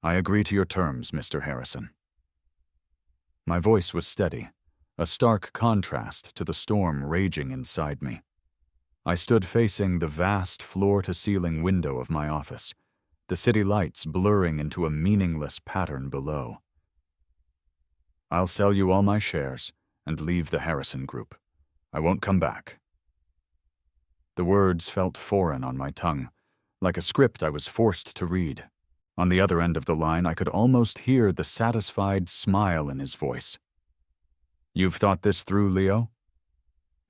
I agree to your terms, Mr. Harrison. My voice was steady, a stark contrast to the storm raging inside me. I stood facing the vast floor-to-ceiling window of my office, the city lights blurring into a meaningless pattern below. I'll sell you all my shares and leave the Harrison Group. I won't come back. The words felt foreign on my tongue, like a script I was forced to read. On the other end of the line, I could almost hear the satisfied smile in his voice. You've thought this through, Leo?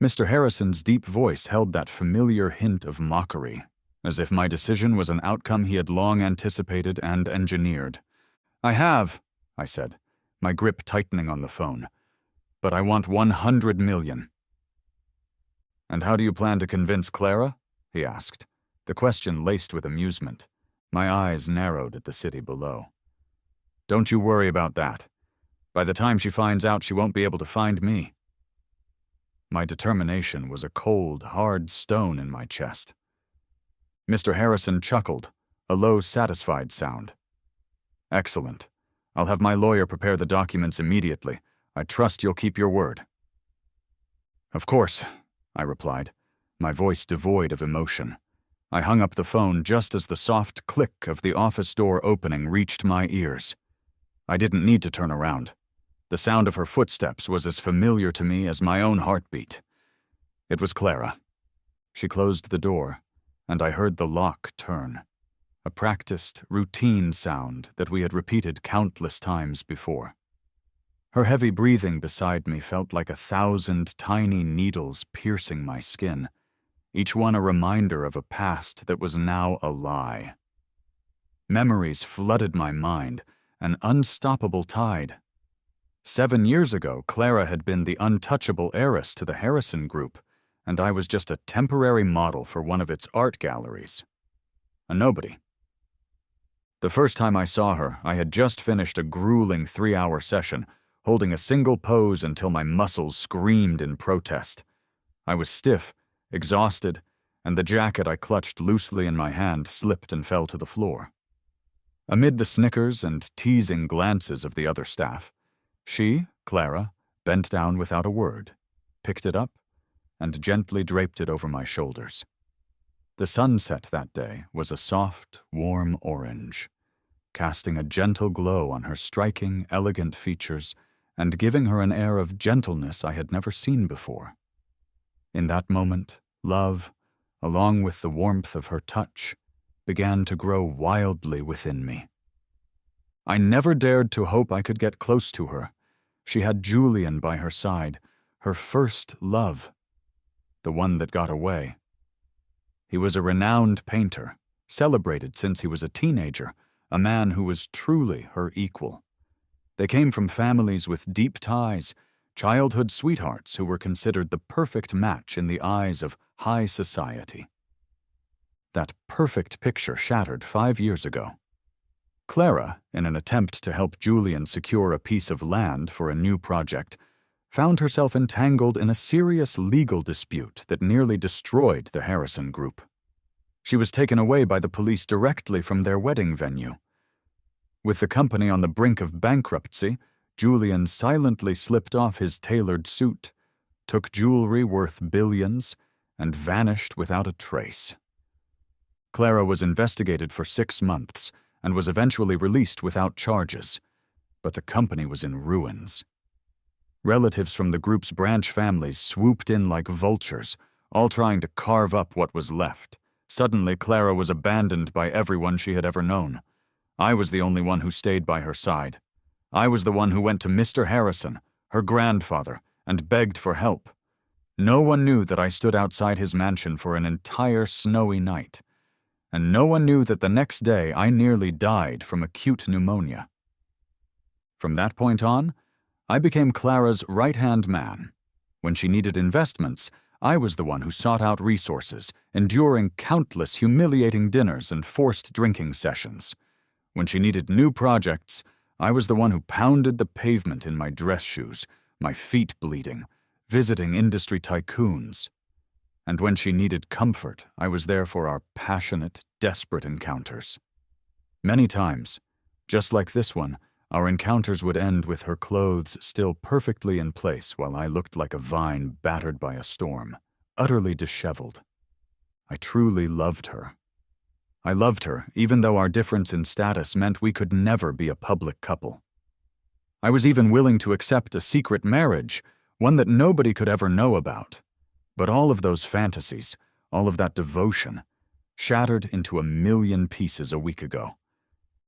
Mr. Harrison's deep voice held that familiar hint of mockery, as if my decision was an outcome he had long anticipated and engineered. I have, I said, my grip tightening on the phone. But I want 100 million. And how do you plan to convince Clara? He asked, the question laced with amusement. My eyes narrowed at the city below. Don't you worry about that. By the time she finds out, she won't be able to find me. My determination was a cold, hard stone in my chest. Mr. Harrison chuckled, a low, satisfied sound. Excellent. I'll have my lawyer prepare the documents immediately. I trust you'll keep your word. Of course, I replied, my voice devoid of emotion. I hung up the phone just as the soft click of the office door opening reached my ears. I didn't need to turn around. The sound of her footsteps was as familiar to me as my own heartbeat. It was Clara. She closed the door, and I heard the lock turn, a practiced, routine sound that we had repeated countless times before. Her heavy breathing beside me felt like 1,000 tiny needles piercing my skin, each one a reminder of a past that was now a lie. Memories flooded my mind, an unstoppable tide. 7 years ago, Clara had been the untouchable heiress to the Harrison Group, and I was just a temporary model for one of its art galleries. A nobody. The first time I saw her, I had just finished a grueling 3-hour session, holding a single pose until my muscles screamed in protest. I was stiff, exhausted, and the jacket I clutched loosely in my hand slipped and fell to the floor. Amid the snickers and teasing glances of the other staff, she, Clara, bent down without a word, picked it up, and gently draped it over my shoulders. The sunset that day was a soft, warm orange, casting a gentle glow on her striking, elegant features and giving her an air of gentleness I had never seen before. In that moment, love, along with the warmth of her touch, began to grow wildly within me. I never dared to hope I could get close to her. She had Julian by her side, her first love, the one that got away. He was a renowned painter, celebrated since he was a teenager, a man who was truly her equal. They came from families with deep ties, childhood sweethearts who were considered the perfect match in the eyes of high society. That perfect picture shattered 5 years ago. Clara, in an attempt to help Julian secure a piece of land for a new project, found herself entangled in a serious legal dispute that nearly destroyed the Harrison Group. She was taken away by the police directly from their wedding venue. With the company on the brink of bankruptcy, Julian silently slipped off his tailored suit, took jewelry worth billions, and vanished without a trace. Clara was investigated for 6 months and was eventually released without charges, but the company was in ruins. Relatives from the group's branch families swooped in like vultures, all trying to carve up what was left. Suddenly, Clara was abandoned by everyone she had ever known. I was the only one who stayed by her side. I was the one who went to Mr. Harrison, her grandfather, and begged for help. No one knew that I stood outside his mansion for an entire snowy night, and no one knew that the next day I nearly died from acute pneumonia. From that point on, I became Clara's right-hand man. When she needed investments, I was the one who sought out resources, enduring countless humiliating dinners and forced drinking sessions. When she needed new projects, I was the one who pounded the pavement in my dress shoes, my feet bleeding, visiting industry tycoons. And when she needed comfort, I was there for our passionate, desperate encounters. Many times, Just like this one, our encounters would end with her clothes still perfectly in place while I looked like a vine battered by a storm, utterly disheveled. I truly loved her. I loved her, even though our difference in status meant we could never be a public couple. I was even willing to accept a secret marriage, one that nobody could ever know about. But all of those fantasies, all of that devotion, shattered into a million pieces a week ago.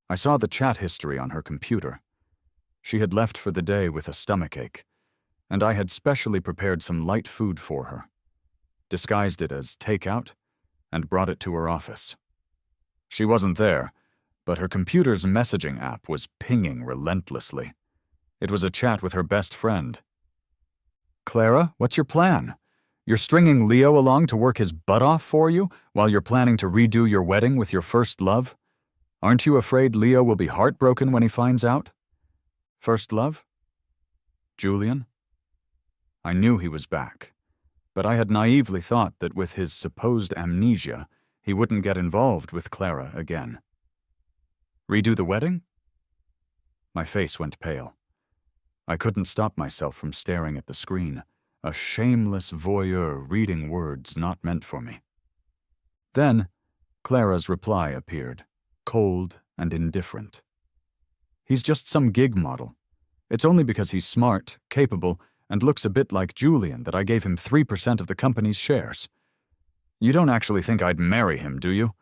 I saw the chat history on her computer. She had left for the day with a stomachache, and I had specially prepared some light food for her, disguised it as takeout, and brought it to her office. She wasn't there, but her computer's messaging app was pinging relentlessly. It was a chat with her best friend. "Clara, what's your plan? You're stringing Leo along to work his butt off for you while you're planning to redo your wedding with your first love? Aren't you afraid Leo will be heartbroken when he finds out?" First love? Julian? I knew he was back, but I had naively thought that with his supposed amnesia, he wouldn't get involved with Clara again. Redo the wedding? My face went pale. I couldn't stop myself from staring at the screen, a shameless voyeur reading words not meant for me. Then, Clara's reply appeared, cold and indifferent. "He's just some gig model. It's only because he's smart, capable, and looks a bit like Julian that I gave him 3% of the company's shares. You don't actually think I'd marry him, do you?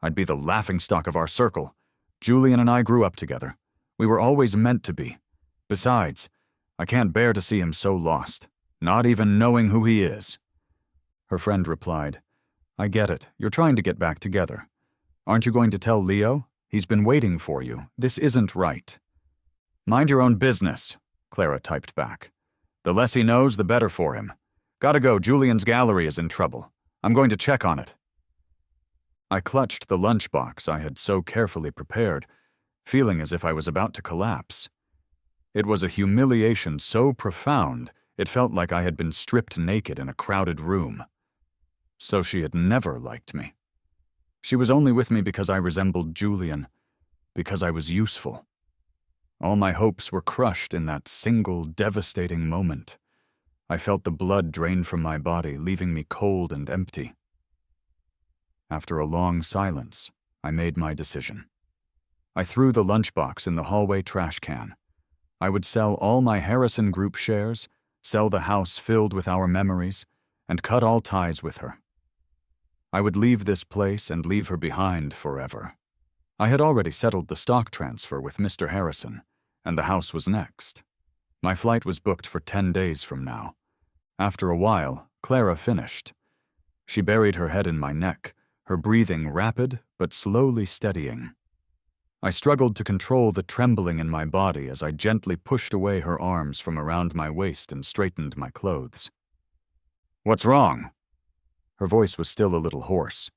I'd be the laughingstock of our circle. Julian and I grew up together. We were always meant to be. Besides, I can't bear to see him so lost, not even knowing who he is." Her friend replied, "I get it. You're trying to get back together. Aren't you going to tell Leo? He's been waiting for you. This isn't right." "Mind your own business," Clara typed back. "The less he knows, the better for him. Gotta go, Julian's gallery is in trouble. I'm going to check on it." I clutched the lunchbox I had so carefully prepared, feeling as if I was about to collapse. It was a humiliation so profound, it felt like I had been stripped naked in a crowded room. So she had never liked me. She was only with me because I resembled Julian, because I was useful. All my hopes were crushed in that single devastating moment. I felt the blood drain from my body, leaving me cold and empty. After a long silence, I made my decision. I threw the lunchbox in the hallway trash can. I would sell all my Harrison Group shares, sell the house filled with our memories, and cut all ties with her. I would leave this place and leave her behind forever. I had already settled the stock transfer with Mr. Harrison, and the house was next. My flight was booked for 10 days from now. After a while, Clara finished. She buried her head in my neck, her breathing rapid but slowly steadying. I struggled to control the trembling in my body as I gently pushed away her arms from around my waist and straightened my clothes. "What's wrong?" Her voice was still a little hoarse.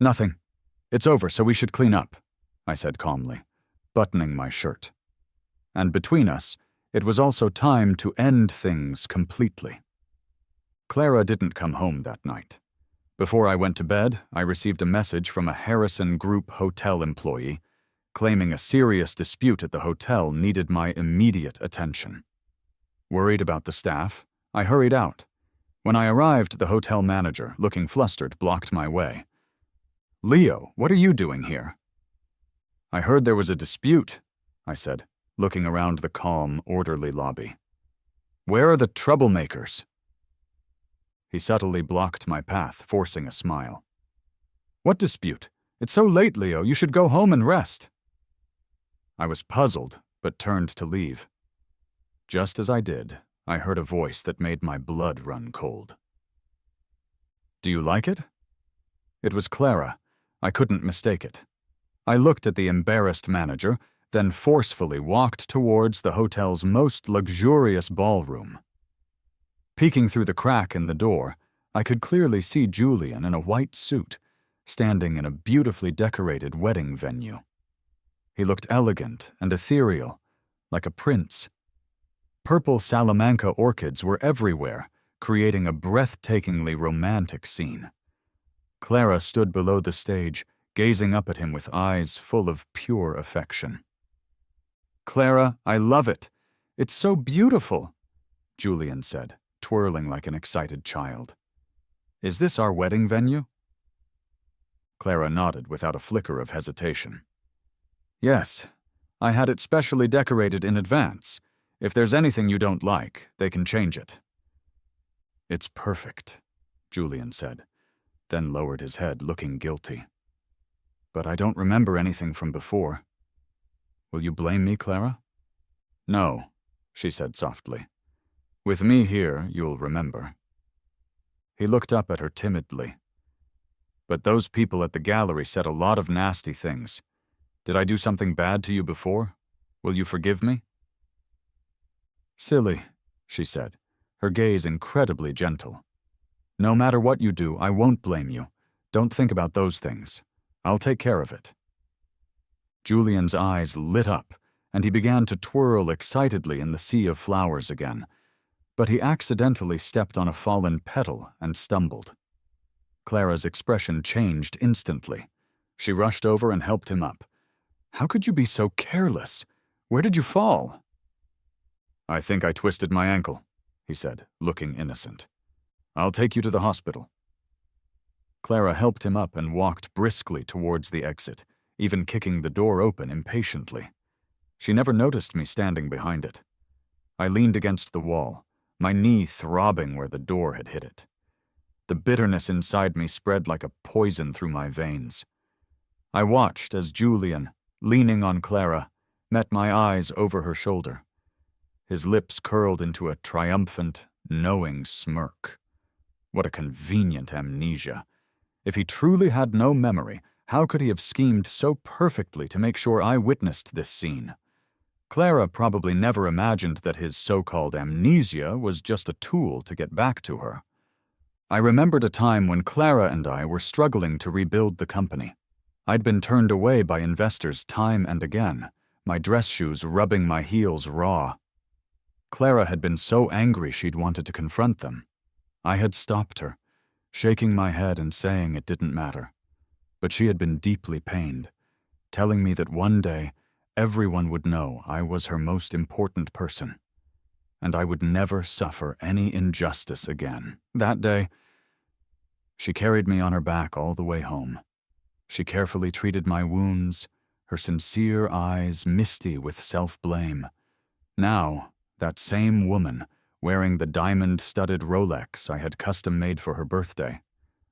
"Nothing. It's over, so we should clean up," I said calmly, buttoning my shirt. And between us, it was also time to end things completely. Clara didn't come home that night. Before I went to bed, I received a message from a Harrison Group hotel employee claiming a serious dispute at the hotel needed my immediate attention. Worried about the staff, I hurried out. When I arrived, the hotel manager, looking flustered, blocked my way. "Leo, what are you doing here?" "I heard there was a dispute," I said, looking around the calm, orderly lobby. "Where are the troublemakers?" He subtly blocked my path, forcing a smile. "What dispute? It's so late, Leo. You should go home and rest." I was puzzled, but turned to leave. Just as I did, I heard a voice that made my blood run cold. "Do you like it?" It was Clara. I couldn't mistake it. I looked at the embarrassed manager, then forcefully walked towards the hotel's most luxurious ballroom. Peeking through the crack in the door, I could clearly see Julian in a white suit, standing in a beautifully decorated wedding venue. He looked elegant and ethereal, like a prince. Purple Salamanca orchids were everywhere, creating a breathtakingly romantic scene. Clara stood below the stage, gazing up at him with eyes full of pure affection. "Clara, I love it. It's so beautiful," Julian said, twirling like an excited child. "Is this our wedding venue?" Clara nodded without a flicker of hesitation. "Yes, I had it specially decorated in advance. If there's anything you don't like, they can change it." "It's perfect," Julian said, then lowered his head, looking guilty. "But I don't remember anything from before. Will you blame me, Clara?" "No," she said softly. "With me here, you'll remember." He looked up at her timidly. "But those people at the gallery said a lot of nasty things. Did I do something bad to you before? Will you forgive me?" "Silly," she said, her gaze incredibly gentle. "No matter what you do, I won't blame you. Don't think about those things. I'll take care of it." Julian's eyes lit up, and he began to twirl excitedly in the sea of flowers again, but he accidentally stepped on a fallen petal and stumbled. Clara's expression changed instantly. She rushed over and helped him up. "How could you be so careless? Where did you fall?" "I think I twisted my ankle," he said, looking innocent. "I'll take you to the hospital." Clara helped him up and walked briskly towards the exit, even kicking the door open impatiently. She never noticed me standing behind it. I leaned against the wall, my knee throbbing where the door had hit it. The bitterness inside me spread like a poison through my veins. I watched as Julian, leaning on Clara, met my eyes over her shoulder. His lips curled into a triumphant, knowing smirk. What a convenient amnesia. If he truly had no memory, how could he have schemed so perfectly to make sure I witnessed this scene? Clara probably never imagined that his so-called amnesia was just a tool to get back to her. I remembered a time when Clara and I were struggling to rebuild the company. I'd been turned away by investors time and again, my dress shoes rubbing my heels raw. Clara had been so angry she'd wanted to confront them. I had stopped her, shaking my head and saying it didn't matter. But she had been deeply pained, telling me that one day everyone would know I was her most important person, and I would never suffer any injustice again. That day, she carried me on her back all the way home. She carefully treated my wounds, her sincere eyes misty with self-blame. Now, that same woman, wearing the diamond-studded Rolex I had custom-made for her birthday,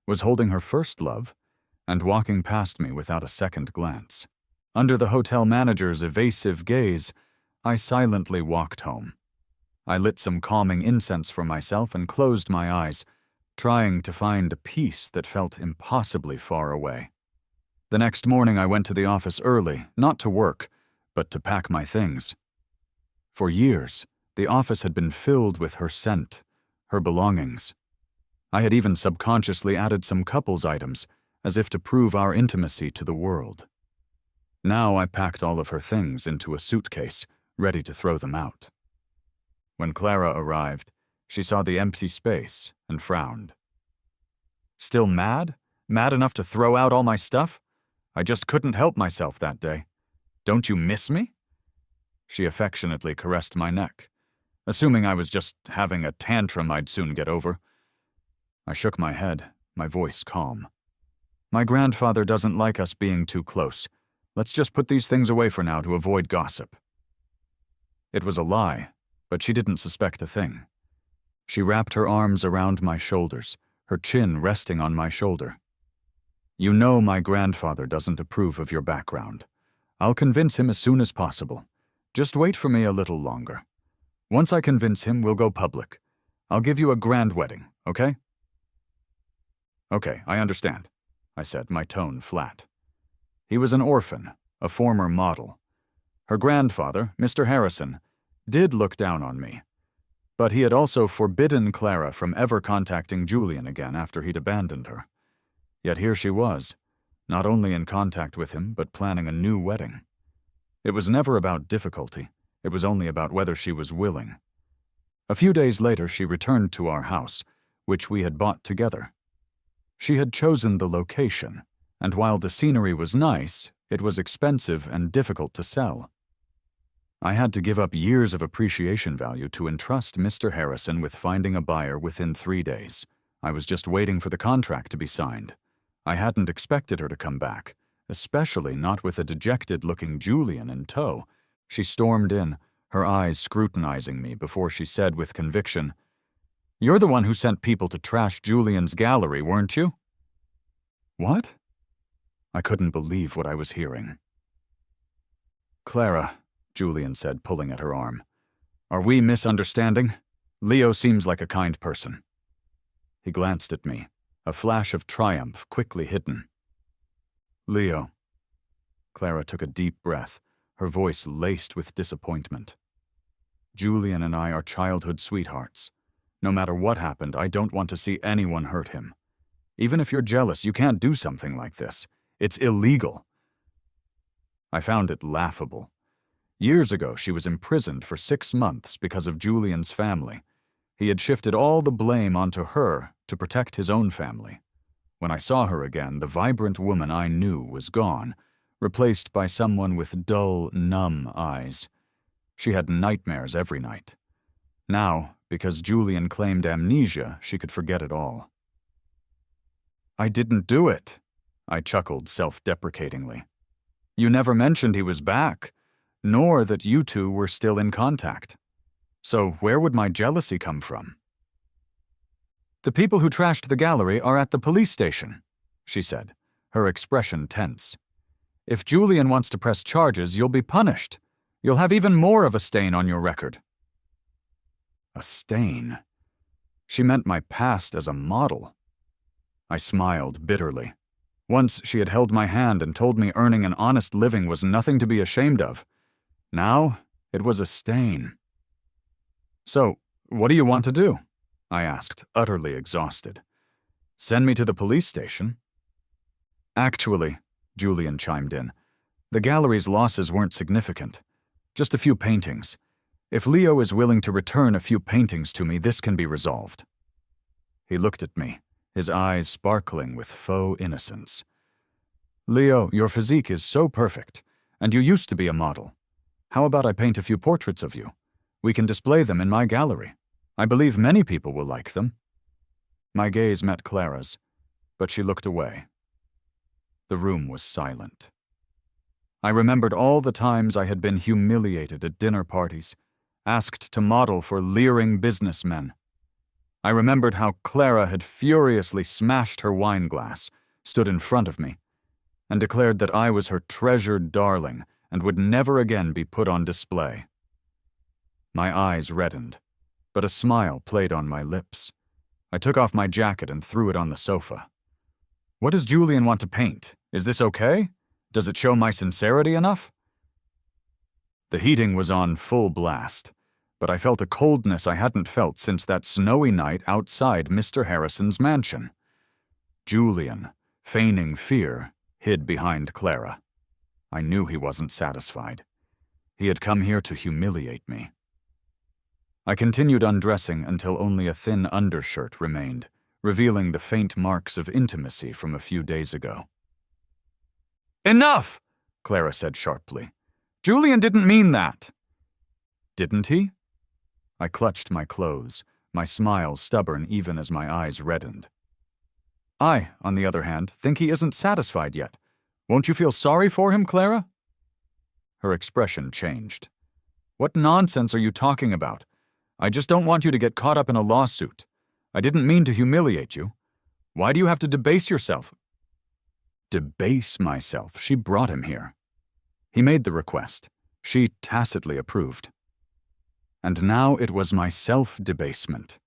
was holding her first love and walking past me without a second glance. Under the hotel manager's evasive gaze, I silently walked home. I lit some calming incense for myself and closed my eyes, trying to find a peace that felt impossibly far away. The next morning I went to the office early, not to work, but to pack my things. For years, the office had been filled with her scent, her belongings. I had even subconsciously added some couples items, as if to prove our intimacy to the world. Now I packed all of her things into a suitcase, ready to throw them out. When Clara arrived, she saw the empty space and frowned. "Still mad? Mad enough to throw out all my stuff? I just couldn't help myself that day. Don't you miss me?" She affectionately caressed my neck, assuming I was just having a tantrum I'd soon get over. I shook my head, my voice calm. "My grandfather doesn't like us being too close. Let's just put these things away for now to avoid gossip." It was a lie, but she didn't suspect a thing. She wrapped her arms around my shoulders, her chin resting on my shoulder. "You know my grandfather doesn't approve of your background. I'll convince him as soon as possible. Just wait for me a little longer. Once I convince him, we'll go public. I'll give you a grand wedding, okay?" "Okay, I understand," I said, my tone flat. He was an orphan, a former model. Her grandfather, Mr. Harrison, did look down on me, but he had also forbidden Clara from ever contacting Julian again after he'd abandoned her. Yet here she was, not only in contact with him, but planning a new wedding. It was never about difficulty. It was only about whether she was willing. A few days later, she returned to our house, which we had bought together. She had chosen the location, and while the scenery was nice, it was expensive and difficult to sell. I had to give up years of appreciation value to entrust Mr. Harrison with finding a buyer within 3 days. I was just waiting for the contract to be signed. I hadn't expected her to come back, especially not with a dejected-looking Julian in tow. She stormed in, her eyes scrutinizing me before she said with conviction, "You're the one who sent people to trash Julian's gallery, weren't you?" "What?" I couldn't believe what I was hearing. "Clara," Julian said, pulling at her arm, "are we misunderstanding? Leo seems like a kind person." He glanced at me, a flash of triumph quickly hidden. "Leo." Clara took a deep breath, her voice laced with disappointment. "Julian and I are childhood sweethearts. No matter what happened, I don't want to see anyone hurt him. Even if you're jealous, you can't do something like this. It's illegal." I found it laughable. Years ago, she was imprisoned for 6 months because of Julian's family. He had shifted all the blame onto her to protect his own family. When I saw her again, the vibrant woman I knew was gone, replaced by someone with dull, numb eyes. She had nightmares every night. Now, because Julian claimed amnesia, she could forget it all. "I didn't do it," I chuckled self-deprecatingly. "You never mentioned he was back, nor that you two were still in contact. So where would my jealousy come from?" "The people who trashed the gallery are at the police station," she said, her expression tense. "If Julian wants to press charges, you'll be punished. You'll have even more of a stain on your record." A stain? She meant my past as a model. I smiled bitterly. Once she had held my hand and told me earning an honest living was nothing to be ashamed of. Now, it was a stain. "So, what do you want to do?" I asked, utterly exhausted. "Send me to the police station?" "Actually," Julian chimed in, "the gallery's losses weren't significant. Just a few paintings. If Leo is willing to return a few paintings to me, this can be resolved." He looked at me, his eyes sparkling with faux innocence. "Leo, your physique is so perfect, and you used to be a model. How about I paint a few portraits of you? We can display them in my gallery. I believe many people will like them." My gaze met Clara's, but she looked away. The room was silent. I remembered all the times I had been humiliated at dinner parties, asked to model for leering businessmen. I remembered how Clara had furiously smashed her wine glass, stood in front of me, and declared that I was her treasured darling and would never again be put on display. My eyes reddened, but a smile played on my lips. I took off my jacket and threw it on the sofa. "What does Julian want to paint? Is this okay? Does it show my sincerity enough?" The heating was on full blast, but I felt a coldness I hadn't felt since that snowy night outside Mr. Harrison's mansion. Julian, feigning fear, hid behind Clara. I knew he wasn't satisfied. He had come here to humiliate me. I continued undressing until only a thin undershirt remained, revealing the faint marks of intimacy from a few days ago. "Enough!" Clara said sharply. "Julian didn't mean that." "Didn't he?" I clutched my clothes, my smile stubborn even as my eyes reddened. "I, on the other hand, think he isn't satisfied yet. Won't you feel sorry for him, Clara?" Her expression changed. "What nonsense are you talking about? I just don't want you to get caught up in a lawsuit. I didn't mean to humiliate you. Why do you have to debase yourself?" Debase myself? She brought him here. He made the request. She tacitly approved. And now it was my self-debasement.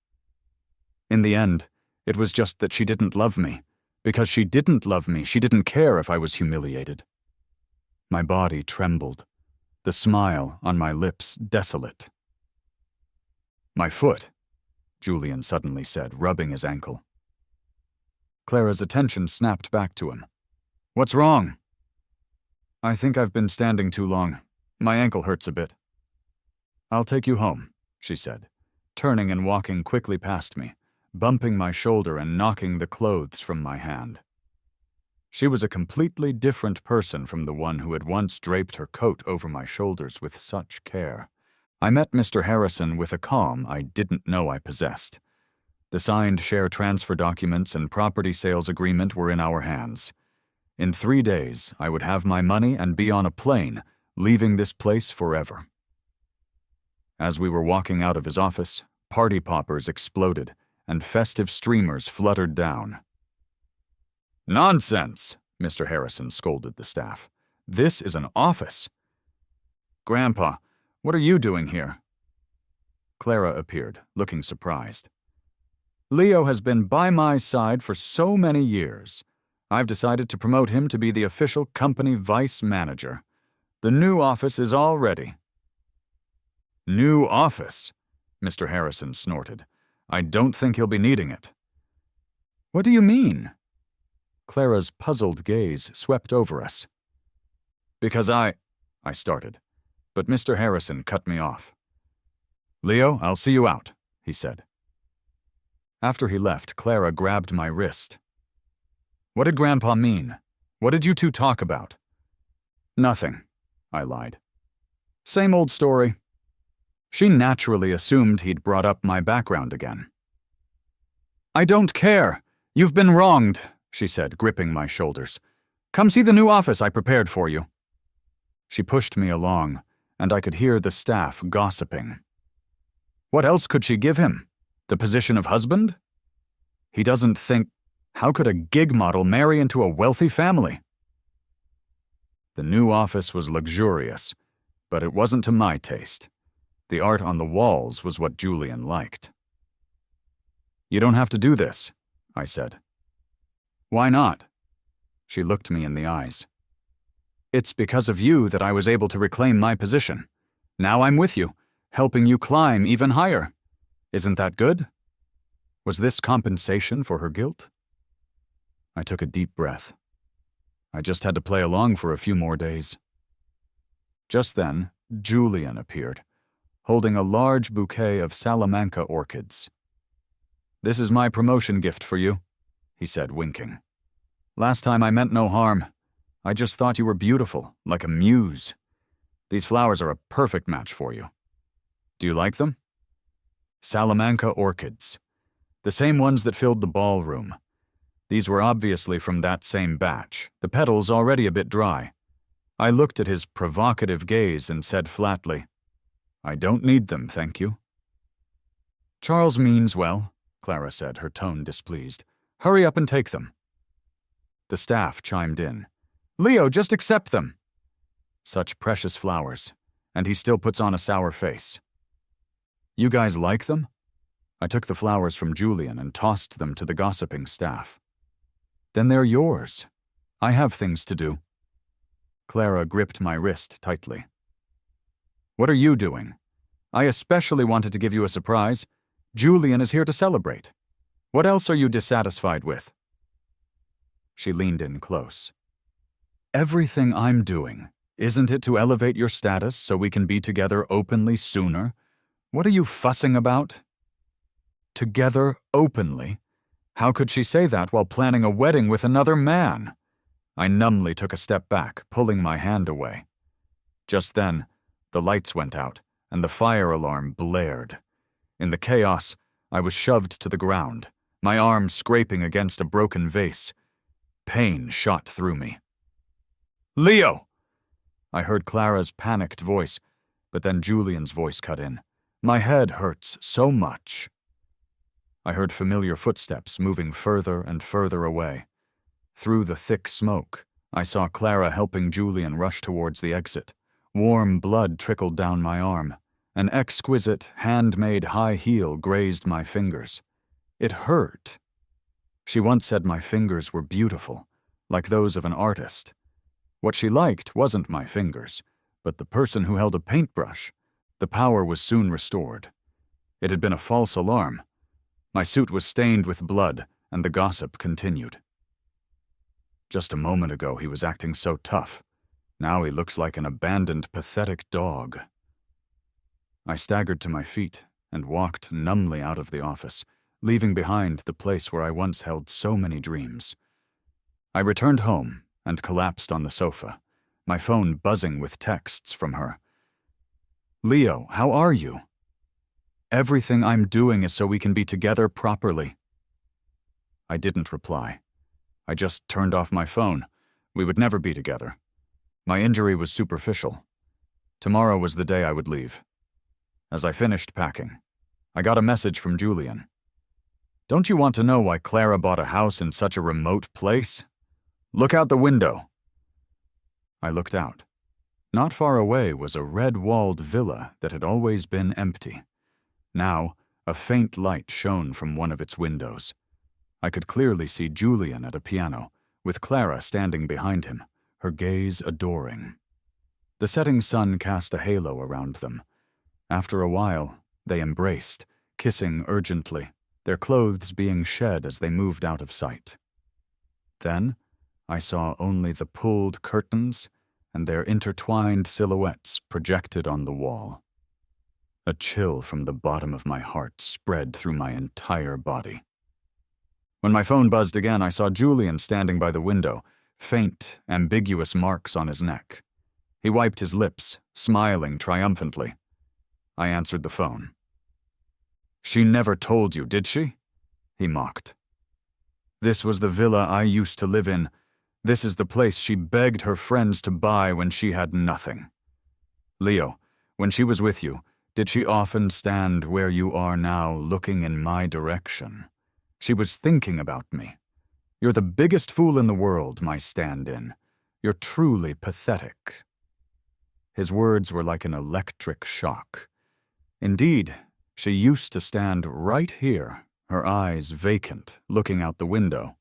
In the end, it was just that she didn't love me. Because she didn't love me, she didn't care if I was humiliated. My body trembled, the smile on my lips desolate. "My foot," Julian suddenly said, rubbing his ankle. Clara's attention snapped back to him. "What's wrong?" "I think I've been standing too long. My ankle hurts a bit." "I'll take you home," she said, turning and walking quickly past me, bumping my shoulder and knocking the clothes from my hand. She was a completely different person from the one who had once draped her coat over my shoulders with such care. I met Mr. Harrison with a calm I didn't know I possessed. The signed share transfer documents and property sales agreement were in our hands. In 3 days, I would have my money and be on a plane, leaving this place forever. As we were walking out of his office, party poppers exploded, and festive streamers fluttered down. "Nonsense!" Mr. Harrison scolded the staff. "This is an office." "Grandpa, what are you doing here?" Clara appeared, looking surprised. "Leo has been by my side for so many years. I've decided to promote him to be the official company vice manager. The new office is all ready." "New office?" Mr. Harrison snorted. "I don't think he'll be needing it." "What do you mean?" Clara's puzzled gaze swept over us. "Because I started, but Mr. Harrison cut me off. "Leo, I'll see you out," he said. After he left, Clara grabbed my wrist. "What did Grandpa mean? What did you two talk about?" "Nothing," I lied. "Same old story." She naturally assumed he'd brought up my background again. "I don't care. You've been wronged," she said, gripping my shoulders. "Come see the new office I prepared for you." She pushed me along, and I could hear the staff gossiping. What else could she give him? The position of husband? He doesn't think, how could a gig model marry into a wealthy family? The new office was luxurious, but it wasn't to my taste. The art on the walls was what Julian liked. "You don't have to do this," I said. "Why not?" She looked me in the eyes. "It's because of you that I was able to reclaim my position. Now I'm with you, helping you climb even higher. Isn't that good?" Was this compensation for her guilt? I took a deep breath. I just had to play along for a few more days. Just then, Julian appeared, holding a large bouquet of Salamanca orchids. "This is my promotion gift for you," he said, winking. "Last time I meant no harm. I just thought you were beautiful, like a muse. These flowers are a perfect match for you. Do you like them?" Salamanca orchids. The same ones that filled the ballroom. These were obviously from that same batch, the petals already a bit dry. I looked at his provocative gaze and said flatly, "I don't need them, thank you." "Charles means well," Clara said, her tone displeased. "Hurry up and take them." The staff chimed in. "Leo, just accept them." Such precious flowers, and he still puts on a sour face. "You guys like them?" I took the flowers from Julian and tossed them to the gossiping staff. "Then they're yours. I have things to do." Clara gripped my wrist tightly. "What are you doing? I especially wanted to give you a surprise. Julian is here to celebrate. What else are you dissatisfied with?" She leaned in close. "Everything I'm doing, isn't it to elevate your status so we can be together openly sooner? What are you fussing about?" Together openly? How could she say that while planning a wedding with another man? I numbly took a step back, pulling my hand away. Just then, the lights went out, and the fire alarm blared. In the chaos, I was shoved to the ground, my arm scraping against a broken vase. Pain shot through me. "Leo!" I heard Clara's panicked voice, but then Julian's voice cut in. "My head hurts so much." I heard familiar footsteps moving further and further away. Through the thick smoke, I saw Clara helping Julian rush towards the exit. Warm blood trickled down my arm. An exquisite, handmade high heel grazed my fingers. It hurt. She once said my fingers were beautiful, like those of an artist. What she liked wasn't my fingers, but the person who held a paintbrush. The power was soon restored. It had been a false alarm. My suit was stained with blood, and the gossip continued. Just a moment ago he was acting so tough. Now he looks like an abandoned, pathetic dog. I staggered to my feet and walked numbly out of the office, leaving behind the place where I once held so many dreams. I returned home and collapsed on the sofa, my phone buzzing with texts from her. "Leo, how are you? Everything I'm doing is so we can be together properly." I didn't reply. I just turned off my phone. We would never be together. My injury was superficial. Tomorrow was the day I would leave. As I finished packing, I got a message from Julian. "Don't you want to know why Clara bought a house in such a remote place? Look out the window." I looked out. Not far away was a red-walled villa that had always been empty. Now, a faint light shone from one of its windows. I could clearly see Julian at a piano, with Clara standing behind him, her gaze adoring. The setting sun cast a halo around them. After a while, they embraced, kissing urgently, their clothes being shed as they moved out of sight. Then, I saw only the pulled curtains and their intertwined silhouettes projected on the wall. A chill from the bottom of my heart spread through my entire body. When my phone buzzed again, I saw Julian standing by the window, faint, ambiguous marks on his neck. He wiped his lips, smiling triumphantly. I answered the phone. "She never told you, did she?" he mocked. "This was the villa I used to live in. This is the place she begged her friends to buy when she had nothing. Leo, when she was with you, did she often stand where you are now, looking in my direction? She was thinking about me. You're the biggest fool in the world, my stand-in. You're truly pathetic." His words were like an electric shock. Indeed, she used to stand right here, her eyes vacant, looking out the window.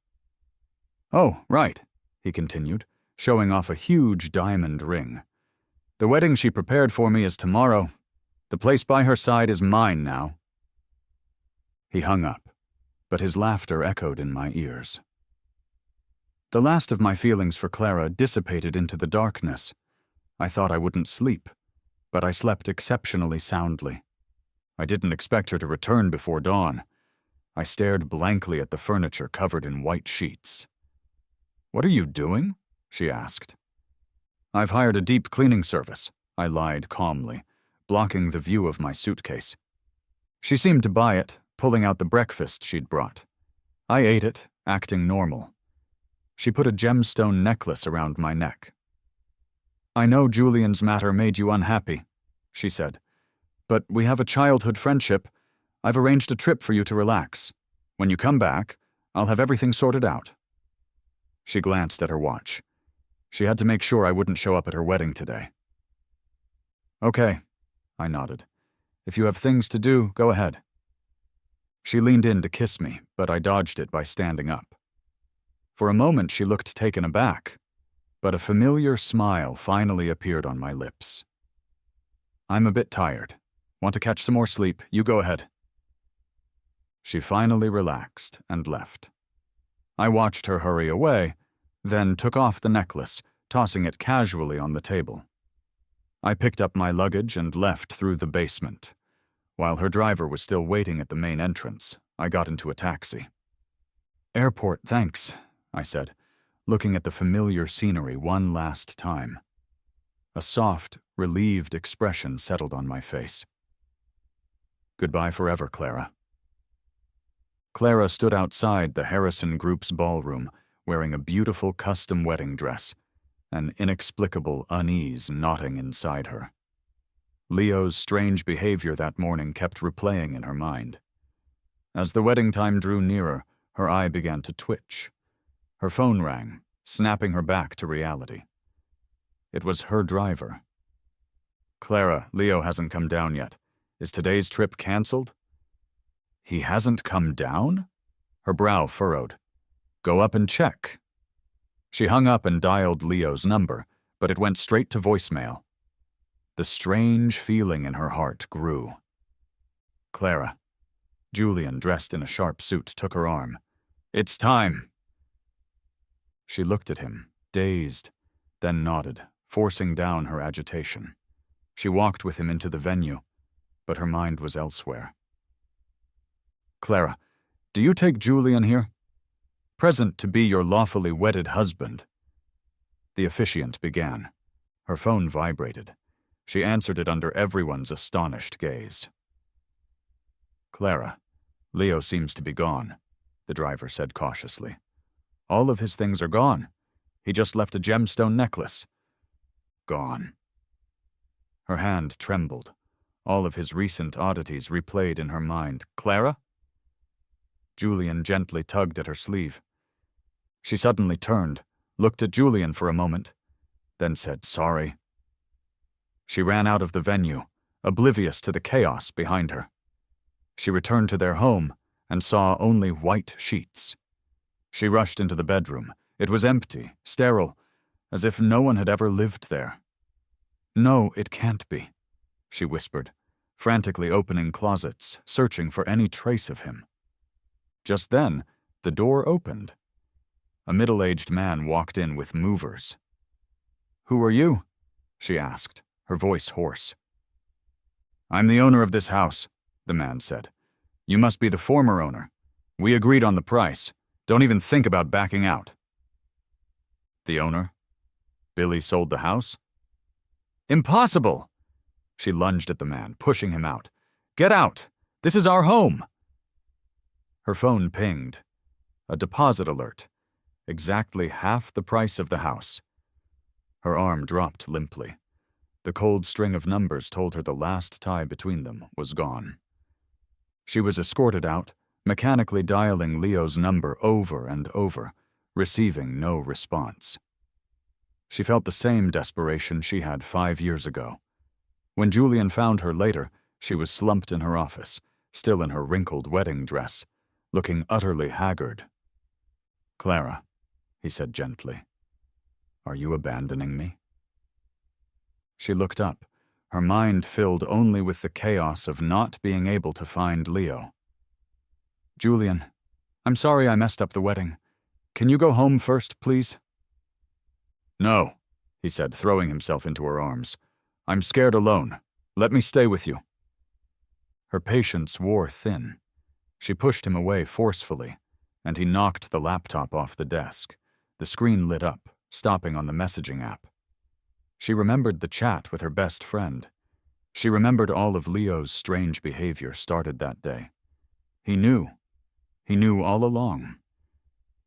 "Oh, right," he continued, showing off a huge diamond ring. "The wedding she prepared for me is tomorrow. The place by her side is mine now." He hung up, but his laughter echoed in my ears. The last of my feelings for Clara dissipated into the darkness. I thought I wouldn't sleep, but I slept exceptionally soundly. I didn't expect her to return before dawn. I stared blankly at the furniture covered in white sheets. "What are you doing?" she asked. "I've hired a deep cleaning service," I lied calmly, blocking the view of my suitcase. She seemed to buy it, pulling out the breakfast she'd brought. I ate it, acting normal. She put a gemstone necklace around my neck. "I know Julian's matter made you unhappy," she said, "but we have a childhood friendship. I've arranged a trip for you to relax. When you come back, I'll have everything sorted out." She glanced at her watch. She had to make sure I wouldn't show up at her wedding today. "Okay," I nodded. "If you have things to do, go ahead." She leaned in to kiss me, but I dodged it by standing up. For a moment, she looked taken aback, but a familiar smile finally appeared on my lips. "I'm a bit tired. Want to catch some more sleep? You go ahead." She finally relaxed and left. I watched her hurry away, then took off the necklace, tossing it casually on the table. I picked up my luggage and left through the basement. While her driver was still waiting at the main entrance, I got into a taxi. "Airport, thanks," I said, looking at the familiar scenery one last time. A soft, relieved expression settled on my face. "Goodbye forever, Clara." Clara stood outside the Harrison Group's ballroom, wearing a beautiful custom wedding dress, an inexplicable unease knotting inside her. Leo's strange behavior that morning kept replaying in her mind. As the wedding time drew nearer, her eye began to twitch. Her phone rang, snapping her back to reality. It was her driver. "Clara, Leo hasn't come down yet. Is today's trip canceled?" "He hasn't come down?" Her brow furrowed. "Go up and check." She hung up and dialed Leo's number, but it went straight to voicemail. The strange feeling in her heart grew. "Clara." Julian, dressed in a sharp suit, took her arm. "It's time." She looked at him, dazed, then nodded, forcing down her agitation. She walked with him into the venue, but her mind was elsewhere. "Clara, do you take Julian here?" present to be your lawfully wedded husband." The officiant began. Her phone vibrated. She answered it under everyone's astonished gaze. "Clara, Leo seems to be gone," the driver said cautiously. "All of his things are gone. He just left a gemstone necklace." "Gone." Her hand trembled. All of his recent oddities replayed in her mind. "Clara?" Julian gently tugged at her sleeve. She suddenly turned, looked at Julian for a moment, then said sorry. She ran out of the venue, oblivious to the chaos behind her. She returned to their home and saw only white sheets. She rushed into the bedroom. It was empty, sterile, as if no one had ever lived there. "No, it can't be," she whispered, frantically opening closets, searching for any trace of him. Just then, the door opened. A middle-aged man walked in with movers. "Who are you?" she asked, her voice hoarse. "I'm the owner of this house," the man said. "You must be the former owner. We agreed on the price. Don't even think about backing out." "The owner? Billy sold the house?" "Impossible!" She lunged at the man, pushing him out. "Get out! This is our home!" Her phone pinged. A deposit alert. Exactly half the price of the house. Her arm dropped limply. The cold string of numbers told her the last tie between them was gone. She was escorted out, mechanically dialing Leo's number over and over, receiving no response. She felt the same desperation she had 5 years ago. When Julian found her later, she was slumped in her office, still in her wrinkled wedding dress, looking utterly haggard. "Clara," he said gently, "are you abandoning me?" She looked up, her mind filled only with the chaos of not being able to find Leo. "Julian, I'm sorry I messed up the wedding. Can you go home first, please?" "No," he said, throwing himself into her arms. "I'm scared alone. Let me stay with you." Her patience wore thin. She pushed him away forcefully, and he knocked the laptop off the desk. The screen lit up, stopping on the messaging app. She remembered the chat with her best friend. She remembered all of Leo's strange behavior started that day. He knew. He knew all along.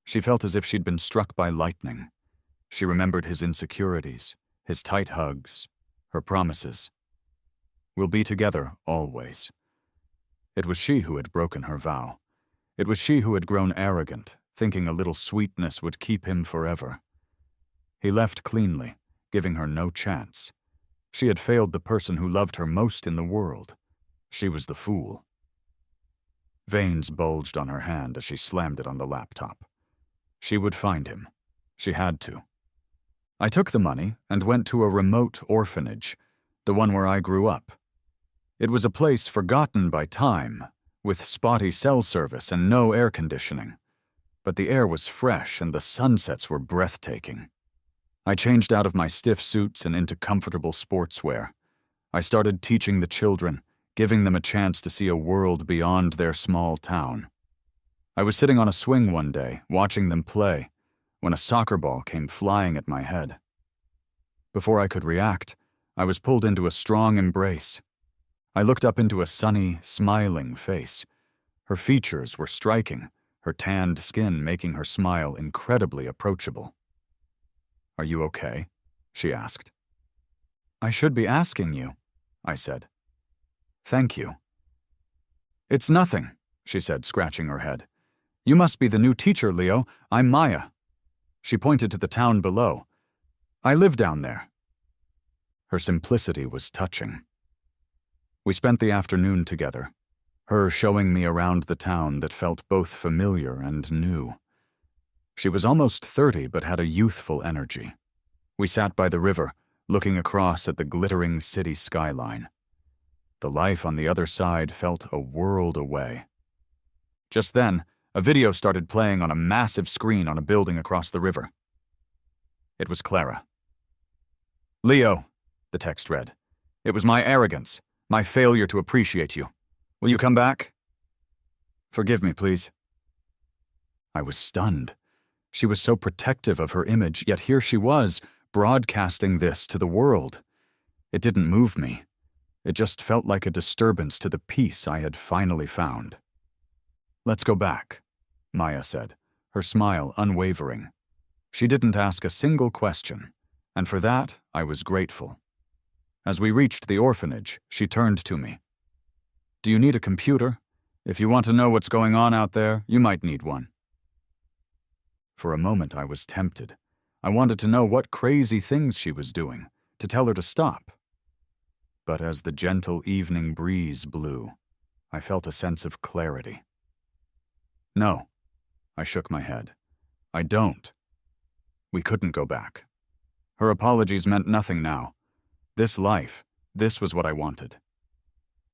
She felt as if she'd been struck by lightning. She remembered his insecurities, his tight hugs, her promises. "We'll be together always." It was she who had broken her vow. It was she who had grown arrogant, thinking a little sweetness would keep him forever. He left cleanly, giving her no chance. She had failed the person who loved her most in the world. She was the fool. Veins bulged on her hand as she slammed it on the laptop. She would find him. She had to. "I took the money and went to a remote orphanage, the one where I grew up. It was a place forgotten by time, with spotty cell service and no air conditioning. But the air was fresh and the sunsets were breathtaking. I changed out of my stiff suits and into comfortable sportswear. I started teaching the children, giving them a chance to see a world beyond their small town. I was sitting on a swing one day, watching them play, when a soccer ball came flying at my head. Before I could react, I was pulled into a strong embrace. I looked up into a sunny, smiling face. Her features were striking, her tanned skin making her smile incredibly approachable. "Are you okay?" she asked. "I should be asking you," I said. "Thank you." "It's nothing," she said, scratching her head. "You must be the new teacher, Leo. I'm Maya." She pointed to the town below. "I live down there." Her simplicity was touching. We spent the afternoon together, her showing me around the town that felt both familiar and new. She was almost 30 but had a youthful energy. We sat by the river, looking across at the glittering city skyline. The life on the other side felt a world away. Just then, a video started playing on a massive screen on a building across the river. It was Clara. "Leo," the text read, "it was my arrogance, my failure to appreciate you. Will you come back?" "Forgive me, please." I was stunned. She was so protective of her image, yet here she was, broadcasting this to the world. It didn't move me. It just felt like a disturbance to the peace I had finally found. "Let's go back," Maya said, her smile unwavering. She didn't ask a single question, and for that I was grateful. As we reached the orphanage, she turned to me. "Do you need a computer? If you want to know what's going on out there, you might need one." For a moment I was tempted. I wanted to know what crazy things she was doing, to tell her to stop. But as the gentle evening breeze blew, I felt a sense of clarity. "No," I shook my head. "I don't." We couldn't go back. Her apologies meant nothing now. This life, this was what I wanted.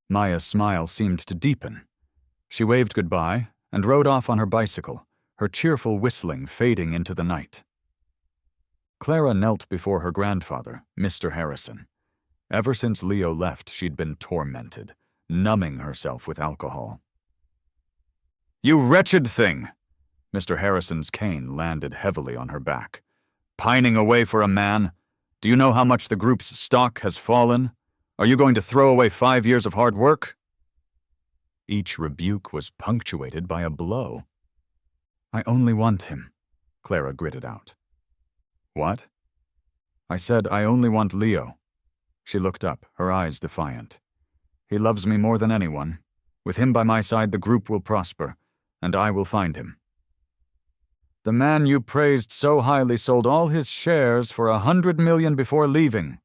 Maya's smile seemed to deepen. She waved goodbye and rode off on her bicycle, her cheerful whistling fading into the night. Clara knelt before her grandfather, Mr. Harrison. Ever since Leo left, she'd been tormented, numbing herself with alcohol. "You wretched thing!" Mr. Harrison's cane landed heavily on her back. "Pining away for a man? Do you know how much the group's stock has fallen? Are you going to throw away 5 years of hard work?" Each rebuke was punctuated by a blow. "I only want him," Clara gritted out. "What?" "I said I only want Leo." She looked up, her eyes defiant. "He loves me more than anyone. With him by my side, the group will prosper, and I will find him." "The man you praised so highly sold all his shares for $100 million before leaving,"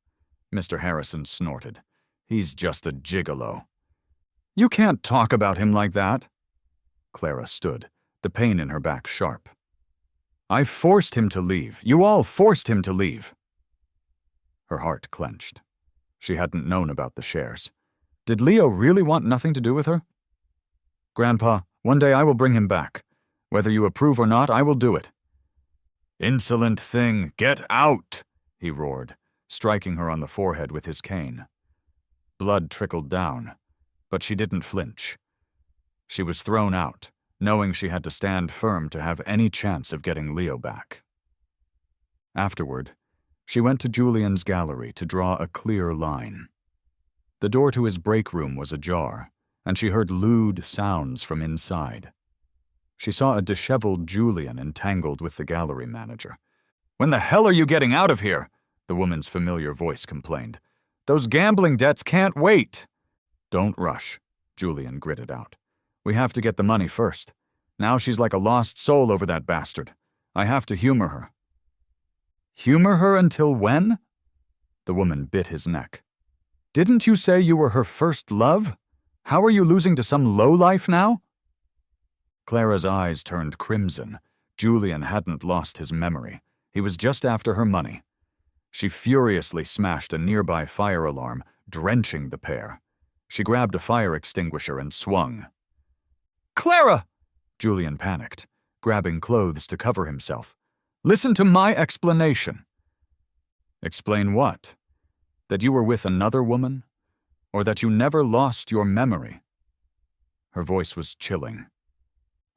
Mr. Harrison snorted. "He's just a gigolo." "You can't talk about him like that." Clara stood, the pain in her back sharp. "I forced him to leave. You all forced him to leave." Her heart clenched. She hadn't known about the shares. Did Leo really want nothing to do with her? "Grandpa, one day I will bring him back. Whether you approve or not, I will do it." "Insolent thing, get out!" he roared, striking her on the forehead with his cane. Blood trickled down, but she didn't flinch. She was thrown out, knowing she had to stand firm to have any chance of getting Leo back. Afterward, she went to Julian's gallery to draw a clear line. The door to his break room was ajar, and she heard lewd sounds from inside. She saw a disheveled Julian entangled with the gallery manager. "When the hell are you getting out of here?" the woman's familiar voice complained. "Those gambling debts can't wait." "Don't rush," Julian gritted out. "We have to get the money first. Now she's like a lost soul over that bastard. I have to humor her." "Humor her until when?" The woman bit his neck. "Didn't you say you were her first love? How are you losing to some lowlife now?" Clara's eyes turned crimson. Julian hadn't lost his memory. He was just after her money. She furiously smashed a nearby fire alarm, drenching the pair. She grabbed a fire extinguisher and swung. "Clara!" Julian panicked, grabbing clothes to cover himself. "Listen to my explanation." "Explain what? That you were with another woman? Or that you never lost your memory?" Her voice was chilling.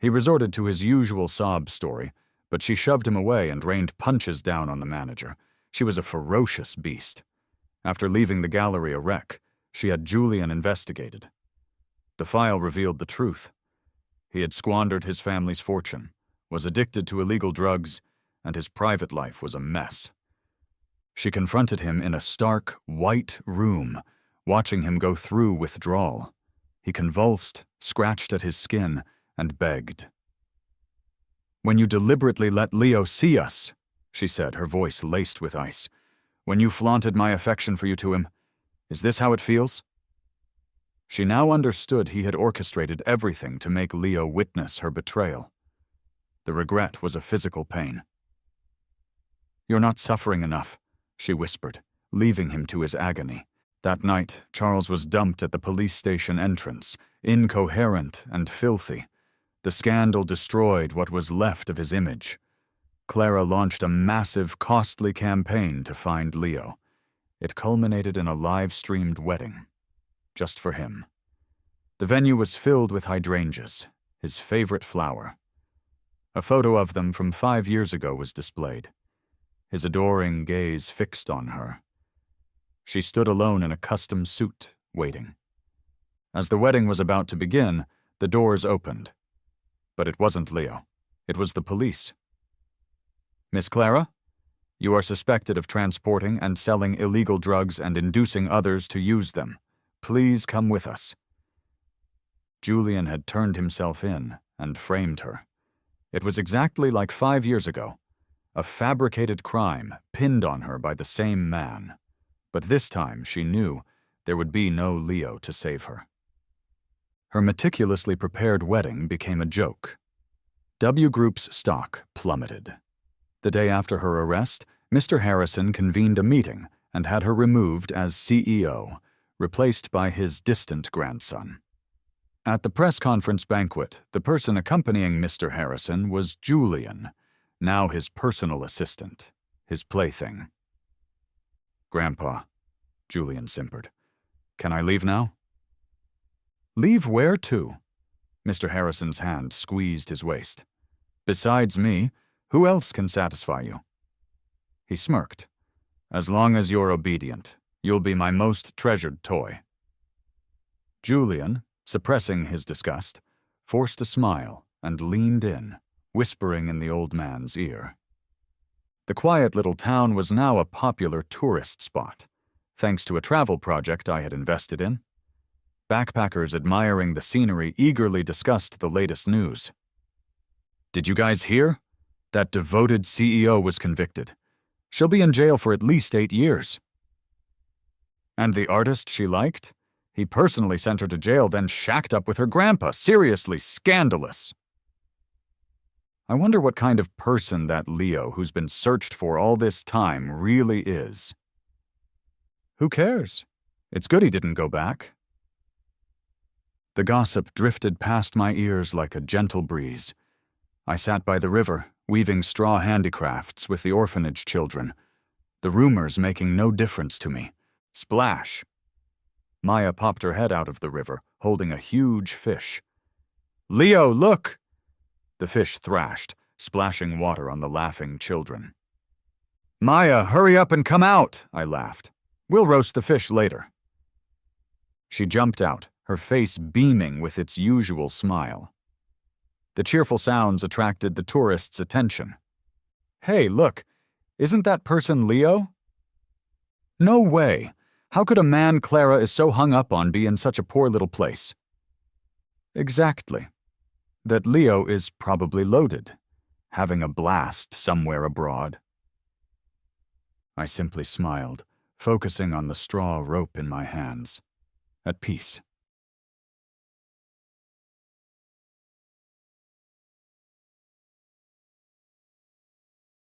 He resorted to his usual sob story, but she shoved him away and rained punches down on the manager. She was a ferocious beast. After leaving the gallery a wreck, she had Julian investigated. The file revealed the truth. He had squandered his family's fortune, was addicted to illegal drugs, and his private life was a mess. She confronted him in a stark, white room, watching him go through withdrawal. He convulsed, scratched at his skin, and begged. "When you deliberately let Leo see us," she said, her voice laced with ice, "when you flaunted my affection for you to him, is this how it feels?" She now understood he had orchestrated everything to make Leo witness her betrayal. The regret was a physical pain. "You're not suffering enough," she whispered, leaving him to his agony. That night, Charles was dumped at the police station entrance, incoherent and filthy. The scandal destroyed what was left of his image. Clara launched a massive, costly campaign to find Leo. It culminated in a live-streamed wedding. Just for him. The venue was filled with hydrangeas, his favorite flower. A photo of them from 5 years ago was displayed, his adoring gaze fixed on her. She stood alone in a custom suit, waiting. As the wedding was about to begin, the doors opened. But it wasn't Leo. It was the police. "Miss Clara, you are suspected of transporting and selling illegal drugs and inducing others to use them. Please come with us." Julian had turned himself in and framed her. It was exactly like 5 years ago. A fabricated crime pinned on her by the same man. But this time she knew there would be no Leo to save her. Her meticulously prepared wedding became a joke. W Group's stock plummeted. The day after her arrest, Mr. Harrison convened a meeting and had her removed as CEO, replaced by his distant grandson. At the press conference banquet, the person accompanying Mr. Harrison was Julian, now his personal assistant, his plaything. "Grandpa," Julian simpered, "can I leave now?" "Leave where to?" Mr. Harrison's hand squeezed his waist. "Besides me, who else can satisfy you?" He smirked. "As long as you're obedient, you'll be my most treasured toy." Julian, suppressing his disgust, forced a smile and leaned in, whispering in the old man's ear. The quiet little town was now a popular tourist spot, thanks to a travel project I had invested in. Backpackers admiring the scenery eagerly discussed the latest news. "Did you guys hear? That devoted CEO was convicted. She'll be in jail for at least 8 years. And the artist she liked? He personally sent her to jail, then shacked up with her grandpa. Seriously scandalous." I wonder what kind of person that Leo who's been searched for all this time really is. Who cares? It's good he didn't go back. The gossip drifted past my ears like a gentle breeze. I sat by the river, weaving straw handicrafts with the orphanage children, the rumors making no difference to me. Splash! Maya popped her head out of the river, holding a huge fish. "Leo, look!" The fish thrashed, splashing water on the laughing children. "Maya, hurry up and come out," I laughed. "We'll roast the fish later." She jumped out, her face beaming with its usual smile. The cheerful sounds attracted the tourists' attention. "Hey, look, isn't that person Leo?" "No way! How could a man Clara is so hung up on be in such a poor little place?" "Exactly. That Leo is probably loaded, having a blast somewhere abroad." I simply smiled, focusing on the straw rope in my hands. At peace.